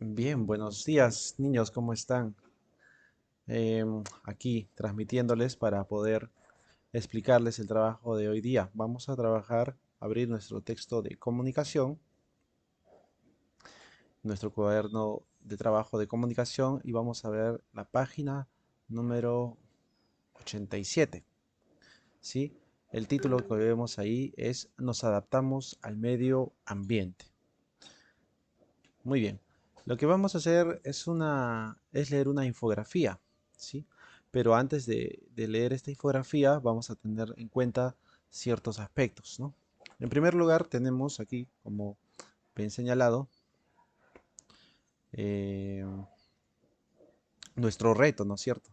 Bien, buenos días, niños, ¿cómo están? Aquí transmitiéndoles para poder explicarles el trabajo de hoy día. Vamos a trabajar, abrir nuestro texto de comunicación, nuestro cuaderno de trabajo de comunicación y vamos a ver la página número 87, ¿sí? El título que vemos ahí es Nos adaptamos al medio ambiente. Muy bien. Lo que vamos a hacer es leer una infografía, ¿sí? Pero antes de leer esta infografía vamos a tener en cuenta ciertos aspectos, ¿no? En primer lugar tenemos aquí, como bien señalado, eh, nuestro reto, ¿no es cierto?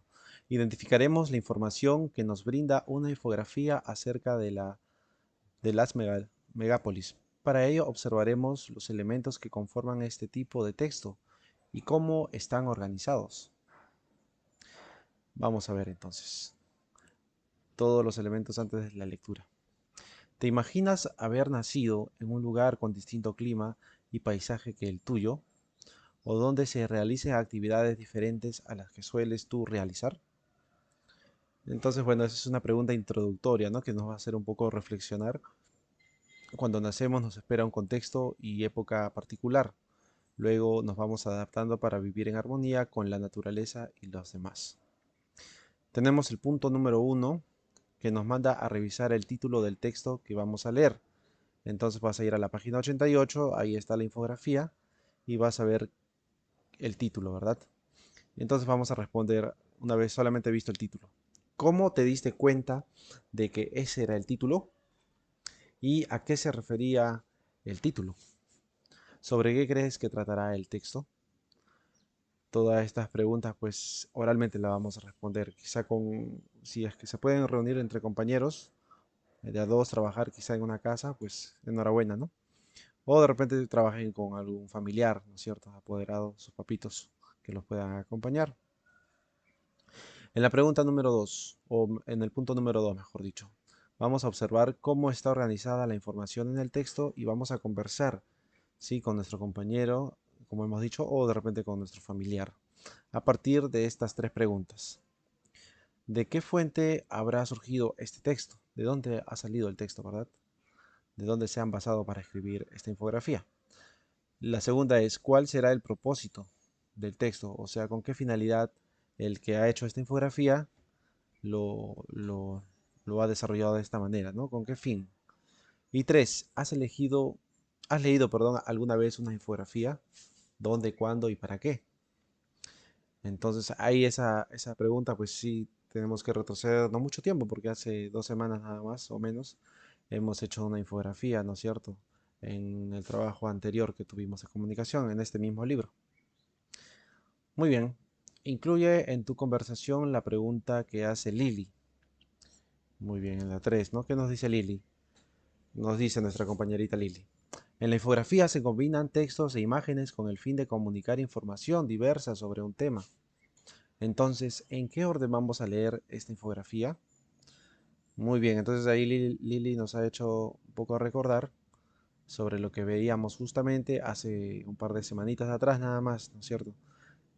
Identificaremos la información que nos brinda una infografía acerca de las megápolis. Para ello observaremos los elementos que conforman este tipo de texto y cómo están organizados. Vamos a ver entonces todos los elementos antes de la lectura. ¿Te imaginas haber nacido en un lugar con distinto clima y paisaje que el tuyo? ¿O donde se realicen actividades diferentes a las que sueles tú realizar? Entonces, bueno, esa es una pregunta introductoria, ¿no? Que nos va a hacer un poco reflexionar. Cuando nacemos nos espera un contexto y época particular. Luego nos vamos adaptando para vivir en armonía con la naturaleza y los demás. Tenemos el punto número uno que nos manda a revisar el título del texto que vamos a leer. Entonces vas a ir a la página 88, ahí está la infografía y vas a ver el título, ¿verdad? Entonces vamos a responder una vez solamente visto el título. ¿Cómo te diste cuenta de que ese era el título? ¿Y a qué se refería el título? ¿Sobre qué crees que tratará el texto? Todas estas preguntas, pues oralmente las vamos a responder. Quizá si es que se pueden reunir entre compañeros, de a dos, trabajar quizá en una casa, pues enhorabuena, ¿no? O de repente trabajen con algún familiar, ¿no es cierto? Apoderado, sus papitos, que los puedan acompañar. En la pregunta número 2, o en el punto número 2, mejor dicho, vamos a observar cómo está organizada la información en el texto y vamos a conversar, ¿sí? Con nuestro compañero, como hemos dicho, o de repente con nuestro familiar, a partir de estas tres preguntas. ¿De qué fuente habrá surgido este texto? ¿De dónde ha salido el texto, verdad? ¿De dónde se han basado para escribir esta infografía? La segunda es, ¿cuál será el propósito del texto? O sea, ¿con qué finalidad el que ha hecho esta infografía lo, lo, lo ha desarrollado de esta manera, ¿no? ¿Con qué fin? Y tres, has leído, perdón, alguna vez una infografía? ¿Dónde, cuándo y para qué? Entonces, ahí esa pregunta, pues sí, tenemos que retroceder no mucho tiempo, porque hace 2 semanas nada más o menos hemos hecho una infografía, ¿no es cierto? En el trabajo anterior que tuvimos de comunicación, en este mismo libro. Muy bien. Incluye en tu conversación la pregunta que hace Lili. Muy bien, en la 3, ¿no? ¿Qué nos dice Lili? Nos dice nuestra compañerita Lili. En la infografía se combinan textos e imágenes con el fin de comunicar información diversa sobre un tema. Entonces, ¿en qué orden vamos a leer esta infografía? Muy bien, entonces ahí Lili nos ha hecho un poco recordar sobre lo que veíamos justamente hace un par de semanitas atrás nada más, ¿no es cierto?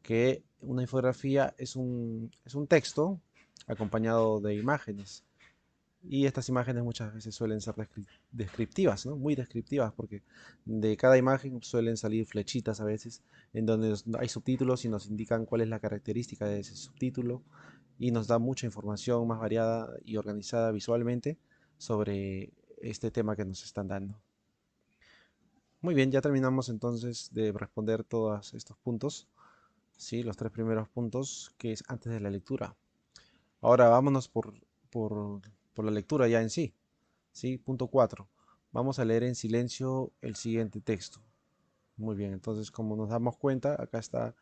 Que una infografía es un texto acompañado de imágenes. Y estas imágenes muchas veces suelen ser descriptivas, ¿no? Muy descriptivas, porque de cada imagen suelen salir flechitas a veces en donde hay subtítulos y nos indican cuál es la característica de ese subtítulo y nos da mucha información más variada y organizada visualmente sobre este tema que nos están dando. Muy bien, ya terminamos entonces de responder todos estos puntos, ¿sí? Los tres primeros puntos que es antes de la lectura. Ahora vámonos por, por la lectura ya en sí. ¿Sí? Punto 4. Vamos a leer en silencio el siguiente texto. Muy bien, entonces como nos damos cuenta, acá está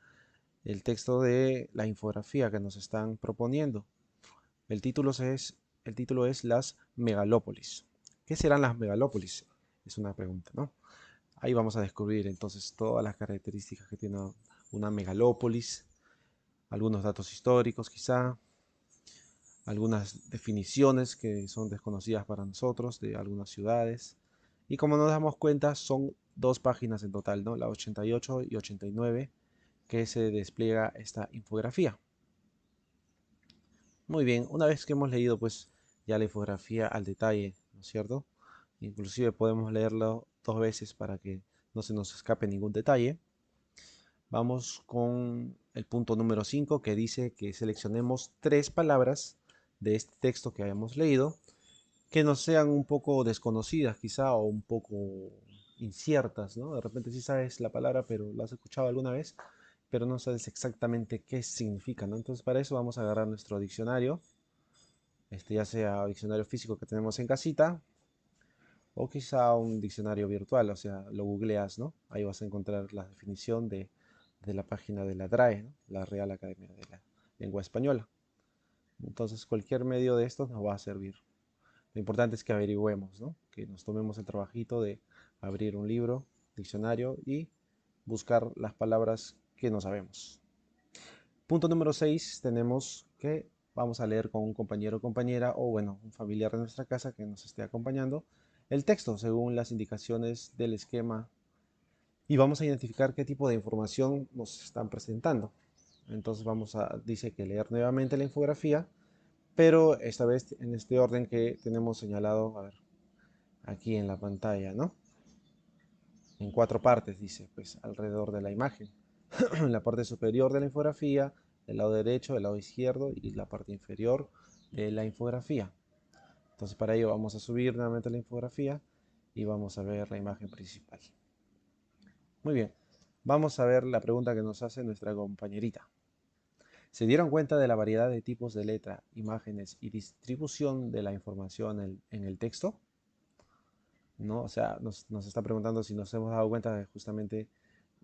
el texto de la infografía que nos están proponiendo. El título el título es Las megalópolis. ¿Qué serán las megalópolis? Es una pregunta, ¿no? Ahí vamos a descubrir entonces todas las características que tiene una megalópolis, algunos datos históricos quizá, algunas definiciones que son desconocidas para nosotros de algunas ciudades. Y como nos damos cuenta, son dos páginas en total, ¿no? La 88 y 89. que se despliega esta infografía. Muy bien, una vez que hemos leído pues ya la infografía al detalle, ¿no es cierto? Inclusive podemos leerlo 2 veces para que no se nos escape ningún detalle. Vamos con el punto número 5 que dice que seleccionemos 3 palabras de este texto que hayamos leído que nos sean un poco desconocidas quizá o un poco inciertas, ¿no? De repente sí sabes la palabra, pero la has escuchado alguna vez, pero no sabes exactamente qué significa, ¿no? Entonces para eso vamos a agarrar nuestro diccionario, ya sea diccionario físico que tenemos en casita o quizá un diccionario virtual, o sea, lo googleas, ¿no? Ahí vas a encontrar la definición de la página de la DRAE, ¿no? La Real Academia de la Lengua Española. Entonces cualquier medio de estos nos va a servir. Lo importante es que averigüemos, ¿no? Que nos tomemos el trabajito de abrir un libro, diccionario y buscar las palabras que no sabemos. Punto número 6, tenemos que vamos a leer con un compañero o compañera o bueno, un familiar de nuestra casa que nos esté acompañando el texto según las indicaciones del esquema y vamos a identificar qué tipo de información nos están presentando. Entonces dice que leer nuevamente la infografía, pero esta vez en este orden que tenemos señalado, a ver, aquí en la pantalla, ¿no? En 4 partes, dice, pues alrededor de la imagen. En la parte superior de la infografía, del lado derecho, del lado izquierdo y la parte inferior de la infografía. Entonces para ello vamos a subir nuevamente la infografía y vamos a ver la imagen principal. Muy bien, vamos a ver la pregunta que nos hace nuestra compañerita. ¿Se dieron cuenta de la variedad de tipos de letra, imágenes y distribución de la información en el texto? ¿No? O sea, nos está preguntando si nos hemos dado cuenta de justamente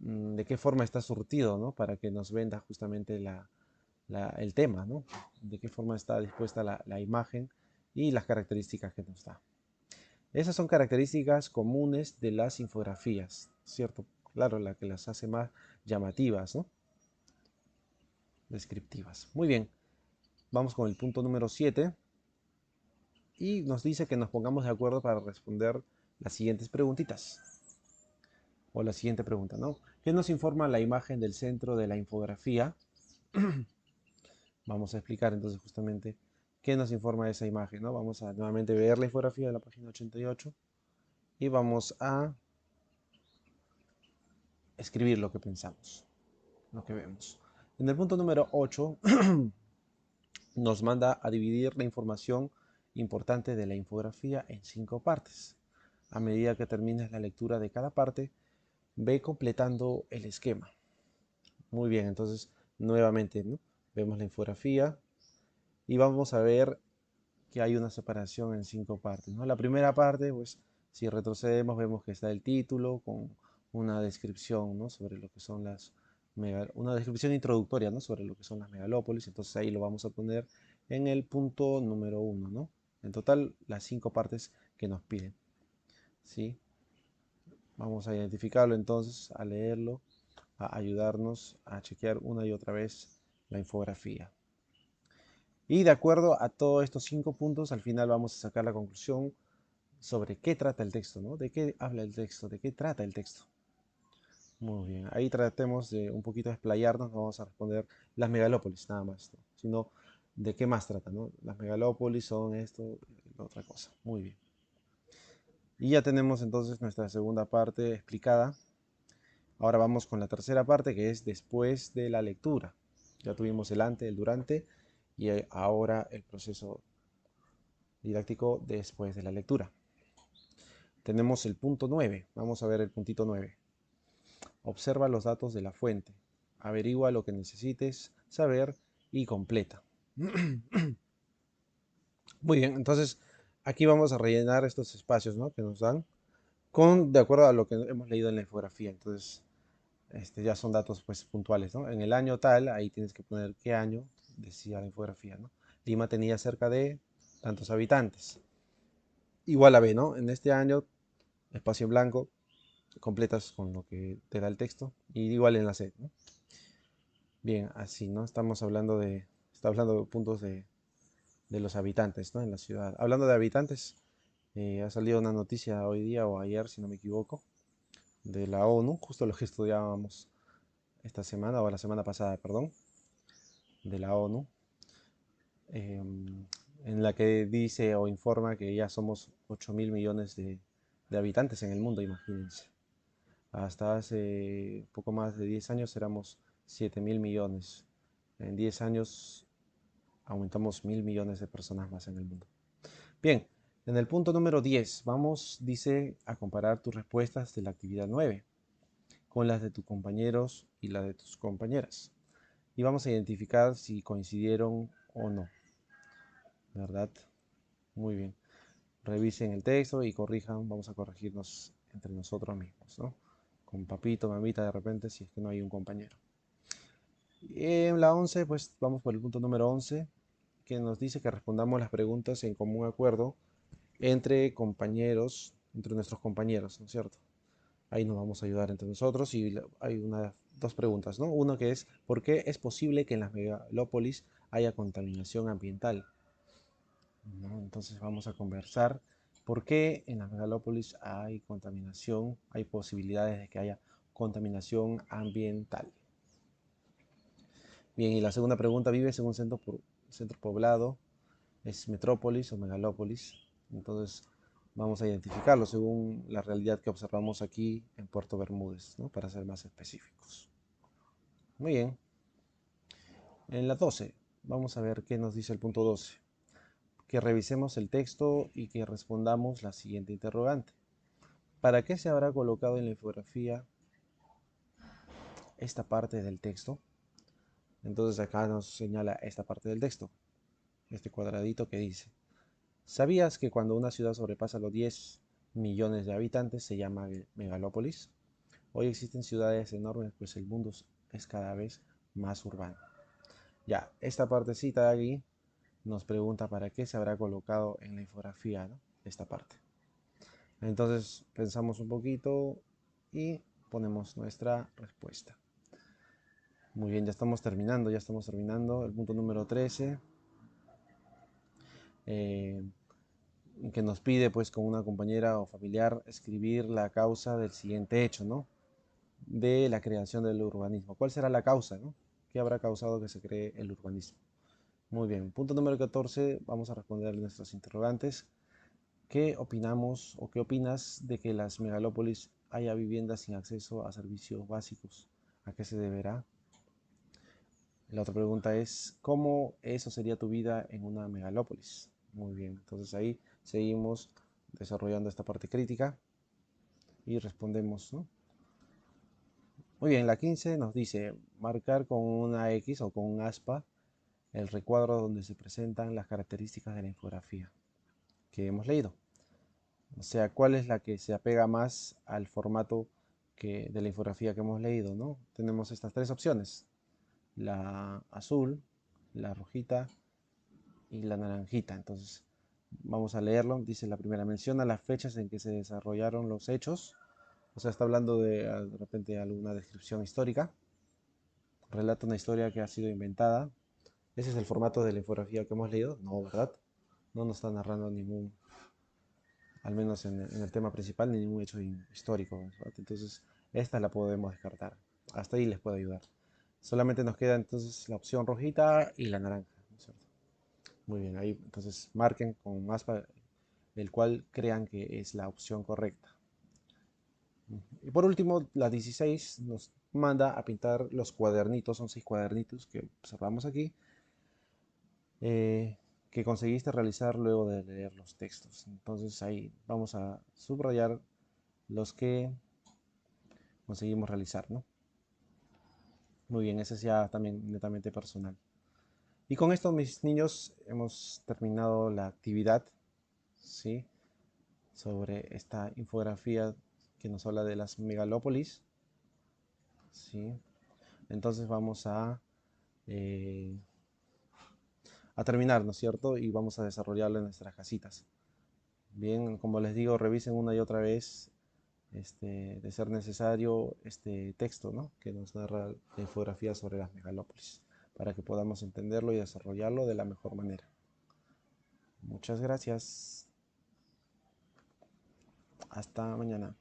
de qué forma está surtido, ¿no? Para que nos venda justamente el tema, ¿no? De qué forma está dispuesta la imagen y las características que nos da. Esas son características comunes de las infografías, ¿cierto? Claro, la que las hace más llamativas, ¿no? Descriptivas. Muy bien, vamos con el punto número 7 y nos dice que nos pongamos de acuerdo para responder las siguientes preguntitas. O la siguiente pregunta, ¿no? ¿Qué nos informa la imagen del centro de la infografía? Vamos a explicar entonces justamente qué nos informa esa imagen, ¿no? Vamos a nuevamente ver la infografía de la página 88 y vamos a escribir lo que pensamos, lo que vemos. En el punto número 8 nos manda a dividir la información importante de la infografía en 5 partes. A medida que termines la lectura de cada parte, ve completando el esquema. Muy bien, entonces nuevamente, ¿no? Vemos la infografía y vamos a ver que hay una separación en 5 partes, ¿no? La primera parte, pues, si retrocedemos, vemos que está el título con una descripción, ¿no? Sobre lo que son una descripción introductoria, ¿no? Sobre lo que son las megalópolis. Entonces ahí lo vamos a poner en el punto número 1, ¿no? En total, las 5 partes que nos piden, ¿sí? Vamos a identificarlo entonces, a leerlo, a ayudarnos a chequear una y otra vez la infografía. Y de acuerdo a todos estos 5 puntos, al final vamos a sacar la conclusión sobre qué trata el texto, ¿no? ¿De qué habla el texto? ¿De qué trata el texto? Muy bien, ahí tratemos de un poquito explayarnos, no vamos a responder las megalópolis nada más, ¿no? Sino de qué más trata, ¿no? Las megalópolis son esto y otra cosa. Muy bien. Y ya tenemos entonces nuestra segunda parte explicada. Ahora vamos con la tercera parte que es después de la lectura. Ya tuvimos el antes, el durante y ahora el proceso didáctico después de la lectura. Tenemos el punto 9. Vamos a ver el puntito 9. Observa los datos de la fuente. Averigua lo que necesites saber y completa. Muy bien, entonces aquí vamos a rellenar estos espacios, ¿no? Que nos dan de acuerdo a lo que hemos leído en la infografía. Entonces, ya son datos pues puntuales, ¿no? En el año tal, ahí tienes que poner qué año decía la infografía, ¿no? Lima tenía cerca de tantos habitantes. Igual a B, ¿no? En este año, espacio en blanco, completas con lo que te da el texto. Y igual en la C, ¿no? Bien, así, ¿no? Está hablando de puntos de los habitantes, ¿no? En la ciudad. Hablando de habitantes, ha salido una noticia hoy día o ayer, si no me equivoco, de la ONU, justo lo que estudiábamos esta semana, o la semana pasada, perdón, de la ONU, en la que dice o informa que ya somos 8.000 millones de habitantes en el mundo, imagínense. Hasta hace poco más de 10 años éramos 7.000 millones. En 10 años aumentamos 1.000 millones de personas más en el mundo. Bien, en el punto número 10 vamos, dice, a comparar tus respuestas de la actividad 9 con las de tus compañeros y las de tus compañeras. Y vamos a identificar si coincidieron o no, ¿verdad? Muy bien. Revisen el texto y corrijan, vamos a corregirnos entre nosotros mismos, ¿no? Con papito, mamita, de repente, si es que no hay un compañero. En la 11, pues vamos por el punto número 11, que nos dice que respondamos las preguntas en común acuerdo entre compañeros, entre nuestros compañeros, ¿no es cierto? Ahí nos vamos a ayudar entre nosotros y hay dos preguntas, ¿no? Uno que es, ¿por qué es posible que en las megalópolis haya contaminación ambiental? ¿No? Entonces vamos a conversar por qué en las megalópolis hay contaminación, hay posibilidades de que haya contaminación ambiental. Bien, y la segunda pregunta, ¿vives en un centro poblado? ¿Es metrópolis o megalópolis? Entonces vamos a identificarlo según la realidad que observamos aquí en Puerto Bermúdez, ¿no? Para ser más específicos. Muy bien. En la 12, vamos a ver qué nos dice el punto 12. Que revisemos el texto y que respondamos la siguiente interrogante. ¿Para qué se habrá colocado en la infografía esta parte del texto? Entonces acá nos señala esta parte del texto, este cuadradito que dice: ¿sabías que cuando una ciudad sobrepasa los 10 millones de habitantes se llama megalópolis? Hoy existen ciudades enormes, pues el mundo es cada vez más urbano. Ya, esta partecita de aquí nos pregunta para qué se habrá colocado en la infografía, ¿no? Esta parte. Entonces pensamos un poquito y ponemos nuestra respuesta. Muy bien, ya estamos terminando. El punto número 13, eh, que nos pide pues con una compañera o familiar escribir la causa del siguiente hecho, ¿no? De la creación del urbanismo. ¿Cuál será la causa, no? ¿Qué habrá causado que se cree el urbanismo? Muy bien, punto número 14, vamos a responder nuestros interrogantes. ¿Qué opinamos o qué opinas de que las megalópolis haya viviendas sin acceso a servicios básicos? ¿A qué se deberá? La otra pregunta es, ¿cómo eso sería tu vida en una megalópolis? Muy bien, entonces ahí seguimos desarrollando esta parte crítica y respondemos, ¿no? Muy bien, la 15 nos dice marcar con una X o con un aspa el recuadro donde se presentan las características de la infografía que hemos leído. O sea, ¿cuál es la que se apega más al formato de la infografía que hemos leído, ¿no? Tenemos estas tres opciones: la azul, la rojita y la naranjita. Entonces, vamos a leerlo. Dice la primera: menciona las fechas en que se desarrollaron los hechos. O sea, está hablando de repente alguna descripción histórica. Relata una historia que ha sido inventada. Ese es el formato de la infografía que hemos leído. No, ¿verdad? No nos está narrando ningún, al menos en el tema principal, ningún hecho histórico, ¿verdad? Entonces, esta la podemos descartar. Hasta ahí les puedo ayudar. Solamente nos queda entonces la opción rojita y la naranja, ¿no es cierto? Muy bien, ahí entonces marquen con más el cual crean que es la opción correcta. Y por último, la 16 nos manda a pintar los cuadernitos, son 6 cuadernitos que observamos aquí, eh, que conseguiste realizar luego de leer los textos. Entonces ahí vamos a subrayar los que conseguimos realizar, ¿no? Muy bien, ese es ya también netamente personal. Y con esto, mis niños, hemos terminado la actividad, ¿sí? Sobre esta infografía que nos habla de las megalópolis, ¿sí? Entonces vamos eh, a terminar, ¿no es cierto? Y vamos a desarrollarlo en nuestras casitas. Bien, como les digo, revisen una y otra vez, de ser necesario, este texto, ¿no? Que nos narra la infografía sobre las megalópolis, para que podamos entenderlo y desarrollarlo de la mejor manera. Muchas gracias. Hasta mañana.